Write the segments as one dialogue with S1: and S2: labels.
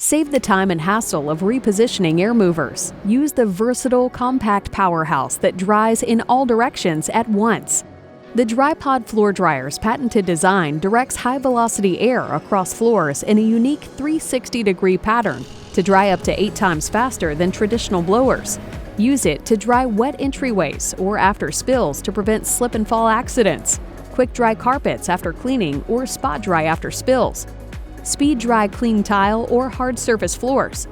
S1: Save the time and hassle of repositioning air movers. Use the versatile, compact powerhouse that dries in all directions at once. The Dri-Pod floor dryer's patented design directs high-velocity air across floors in a unique 360-degree pattern to dry up to 8 times faster than traditional blowers. Use it to dry wet entryways or after spills to prevent slip and fall accidents, quick dry carpets after cleaning or spot dry after spills, speed dry clean tile or hard surface floors.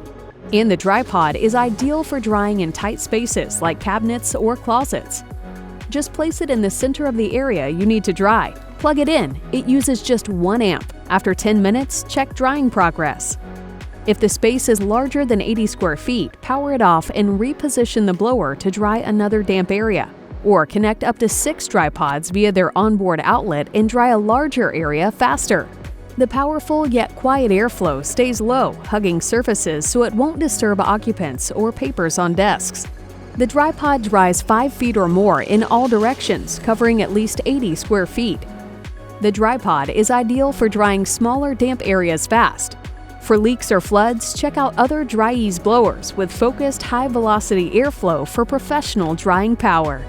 S1: And the Dri-Pod is ideal for drying in tight spaces like cabinets or closets. Just place it in the center of the area you need to dry. Plug it in. It uses just 1 amp. After 10 minutes, check drying progress. If the space is larger than 80 square feet, power it off and reposition the blower to dry another damp area. Or connect up to 6 Dri-Pods via their onboard outlet and dry a larger area faster. The powerful yet quiet airflow stays low, hugging surfaces so it won't disturb occupants or papers on desks. The Dri-Pod dries 5 feet or more in all directions, covering at least 80 square feet. The Dri-Pod is ideal for drying smaller damp areas fast. For leaks or floods, check out other Dri-Eaz blowers with focused high-velocity airflow for professional drying power.